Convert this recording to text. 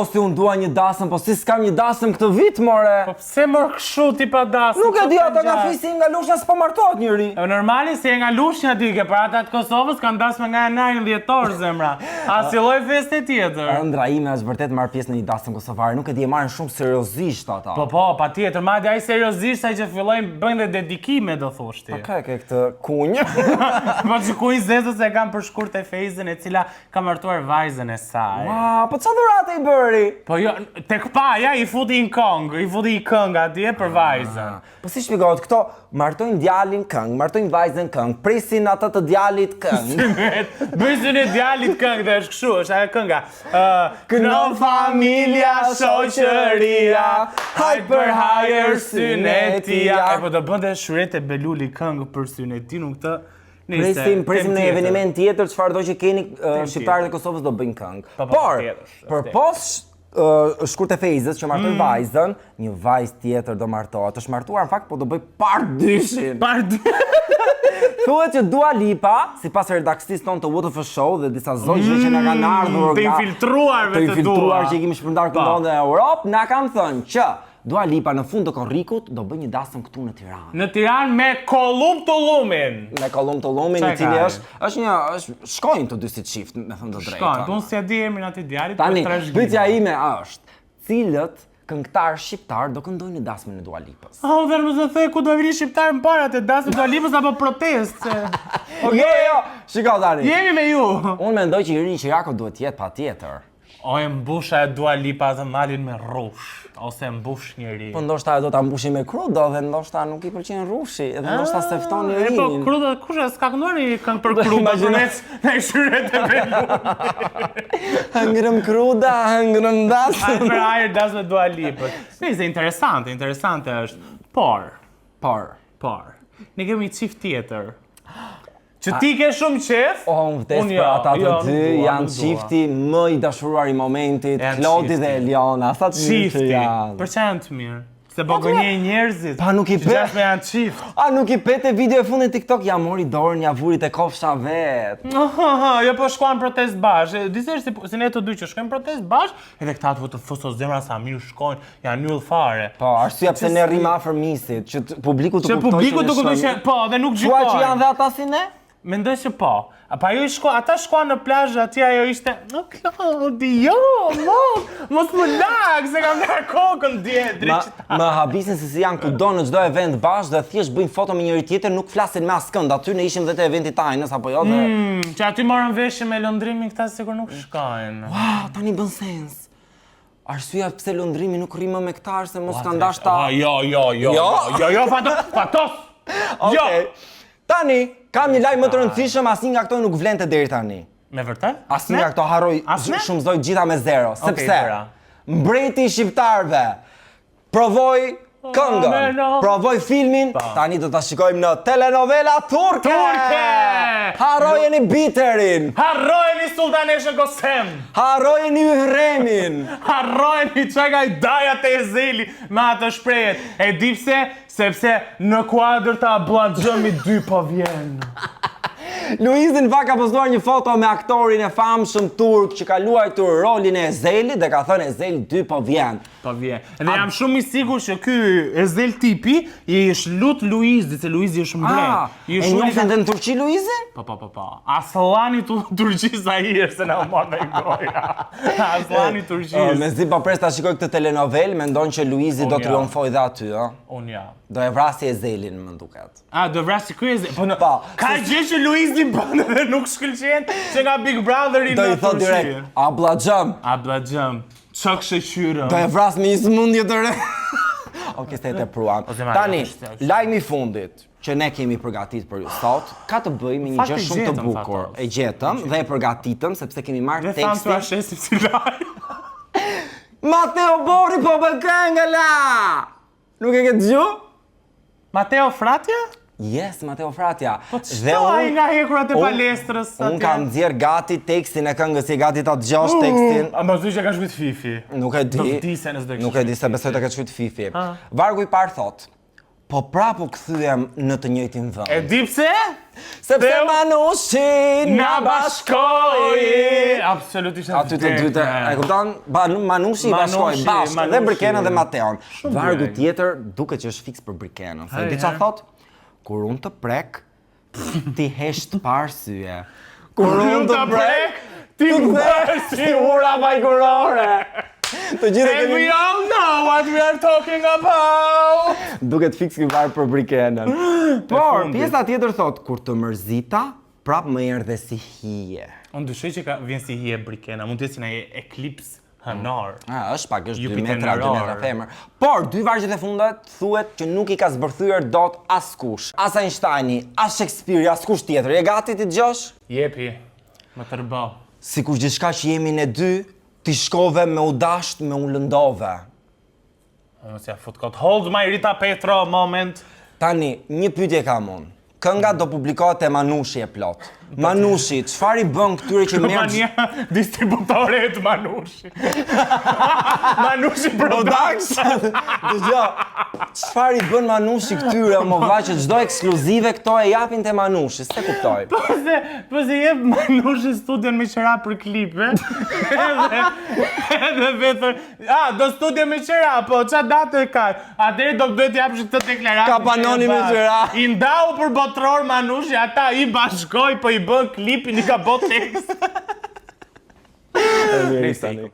Jo, si unë dua një dasëm, po si s'kam një dasëm këtë vit, more. Po pse mor kështu ti pa dasëm? Nuk e di, ata nga fisin nga Lushnja s'po martohet njëri. Normali si e nga Lushnja ti, ke para ata të Kosovës kanë dasme nga janari 10 zemra. A si lloj feste tjetër? Ëndra ime është vërtet marr pjesë në një dasëm kosovare, nuk e di, e marrin shumë seriozisht ata. Po, patjetër, madje ai seriozisht sa që fillojnë bëjnë dhe dedikime do thosh ti. Ka këtë kunjë. Po që ku i zezës e kam për shkurt e Fejzën e cila ka martuar vajzën e saj. Wow, po çfarë dhurate i bëri? Po jo, tek paja i futi në këngë, i futi i këngë atje për vajzën. Po si shpjegohet këto? Martojnë djalin këngë, martojnë vajzën këngë, presin ata të djalit këngë. Bëjsin e djalit këngë dhe është kështu, është ajo kënga. Kënon familja, shoqëria, hajt për hajër synetia. Po do bënte Shurete Beluli këngë për synetin, këtë. Presim në eveniment tjetër, çfarë do që keni shqiptarët e Kosovës do bëjnë këngë. Por, përpos shkurt e Fejzës që martoi vajzën, një vajzë tjetër do martohet. Është martuar në fakt, po do bëj part dyshin. Thuhet që Dua Lipa, sipas redaktisë tonë të WTF Show dhe disa zogjdve që na kanë ardhur të infiltruarve të Dua, që i kemi shpërndar këndon në Europë, na kanë thënë që Dua Lipa në fund të korrikut do bëj një dasëm këtu në Tiranë. Në Tiranë me Kollum Tullumin. Me Kollum Tullumin, i cili është shkojnë të dy si çift, me thënë të drejtën. Shkojnë, unë si e di emrin atij djalit, tani, pyetja ime është, cilët këngëtar shqiptar do këndojnë në dasmën e Dua Lipës? Dhe më thë ku do vini shqiptar më para te dasmën e Dua Lipës apo protest? Jo, shiko tani. Jemi me ju. Unë mendoj që Irini Qiraku duhet të jetë patjetër. O e mbusha e Dua Lipa të malin me rrush, ose mbush njeri. Po ndoshta do ta mbushi me krudo dhe ndoshta nuk i pëlqen rrushi, edhe ndoshta se fton Irinin. Po krudo, kush s'ka kënduar një këngë për krudo, përveç në Shurete Beluli. Hëngrëm kruda, hëngrëm dasëm. Hajt për hajër dasmë Dua Lipës. Nëse interesante është. Por. Ne kemi çift tjetër. Që ti ke shumë qef? Unë vdes për ata të dy, janë qifti më i dashuruar i momentit, Klodi dhe Eliona, sa të mirë që janë. Për që janë të mirë? Se bëgënje njerëzit, pa nuk i që gjashme janë qift. A nuk i pete video e fundit TikTok, ja mori dorën, ja vurit e kofsha vetë. Jo po shkuan protest bashkë, disë si ne të dy që shkojnë protest bashkë, edhe këta të fusos zemra sa mirë shkojnë, janë nyull fare. Po, arsyeja pse ne rrim afër misit, që publiku të kuptoj që po, dhe nuk gjykojnë. Thua që janë dhe ata si ne? Mendoj që po. Ata shkuan në plazh atje ajo ishte, Klodi, jo, mos më lag, se kam dar kokën dje. Më habisin se si janë kudo në çdo event bashkë dhe thjesht bëjnë foto me njëri tjetër, nuk flasin me askënd. Aty ne ishim dhe te eventi tajnës apo jo dhe. Që aty morën veshje me lëndrimin, këta sikur nuk shkojnë. Wow, tani bën sens. Arsyeja pse lëndrimi nuk rri më me këta se mos ka ndashta. Jo, fatos. Okej. Tani kam një lajm më të rëndësishëm, asnjë nga këto nuk vlente deri tani. Me vërtet? Asnjë nga këto harroj, shumëzoj gjitha me 0, sepse mbreti i shqiptarëve provoi këngën, provoi filmin, tani do ta shikojmë në telenovela turke. Harrojeni Biterin. Harrojeni Sultaneshën Kosem. Harrojeni Yhremin. Harrojeni çka i dajat e Ezeli me atë shprehjet. E di pse? Sepse në kuadër të Ablaxhëmi 2 po vjen. Luizin ka postuar një foto me aktorin e famshëm turk që ka luajtur rolin e Ezelit dhe ka thënë Ezel 2 po vjen. Po vjen. Dhe jam shumë i sigurt që ky Ezel tipi i është lut Luizit, se Luizi është mbret. E njohin dhe në Turqi Luizin? Po. Aslani Turqis ai është se na mor me goja. Aslani Turqis. Mezi po pres ta shikoj këtë telenovel, mendon që Luizi do triumfoj dhe aty, ë? Unë ja. Do e vrasi Ezelin, më duket. Do vrasi ky Ezel. Po. Ka gjë që Luizi bën dhe nuk shkëlqen që nga Big Brotheri në Turqi. Do i thot direkt, Ablaxhëm. Çak shqyrë. Do e vras me një sëmundje të re. Okej, s'e tepruan. Tani, lajmi i fundit që ne kemi përgatitur për ju sot, ka të bëjë me një gjë shumë të bukur. E gjetëm dhe e përgatitëm sepse kemi marrë tekstin. Mateo Bori po bën këngë la. Nuk e ke dëgjuar? Mateo Fratja? Yes, Mateo Fratja. Po ç'do ai nga hekurat e palestrës? Unë kam nxjerr gati tekstin e këngës, si gati ta dëgjosh tekstin. A mos di që ka shkruajt Fifi? Nuk e di. Nuk e di se besoj ta ka shkruajt Fifi. Vargu i parë thot: po prapu kthyem në të njëjtin vend. E di pse? Sepse Manushi na bashkoi absolutisht Aty të dytë, e kupton? Manushi i bashkoi bashkë dhe Brikenën dhe Mateon. Vargu tjetër duket që është fiks për Brikenën. Se di çfarë thot? Kur unë të prek, ti hesh të parë syje. Kur unë të prek, ti kthesh si ura vajgurore. Të gjithë And we all know what we are talking about. duket fiks ky varg për Brikenën. Por pjesa tjetër thot kur të mërzita, prap më erdhe si hije. Unë dyshoj që vjen si hije Brikena, mund të jetë si një eklips hënar. Është pak, është 2 Jupiter metra, 2 metra nëror. femër. Por, 2 vargjet e fundet thuhet që nuk i ka zbërthyer dot askush. As Einsteini, as Shakespeare, askush tjetër. Je gati ti dëgjosh? Jepi, më tërbo. Sikur gjithçka që jemi ne dy, ti shkove me u dasht, me u lëndove. Unë si a fut kot. Hold my Rita Petro moment. Tani, një pyetje kam unë. Kënga do publikohet e Manushi e plot. Manushi, çfarë i bën këtyre që merr Kompania distributore e të Manushi. Manushi Production. Dëgjoj, çfarë i bën Manushi këtyre, më valla që çdo ekskluzive këto e japin te Manushi, s'e kuptoj. Po se jep Manushi studion me qëra për klipe. Edhe vetër, do studio me qëra, po qa datë e ka? Atëri do duhet japsh këtë deklaratë. Ka panoni me qëra. I ndau për botror Manushi, ata i bashkoj, po i bën klipin, i ka bot tekst. E mirë, tani.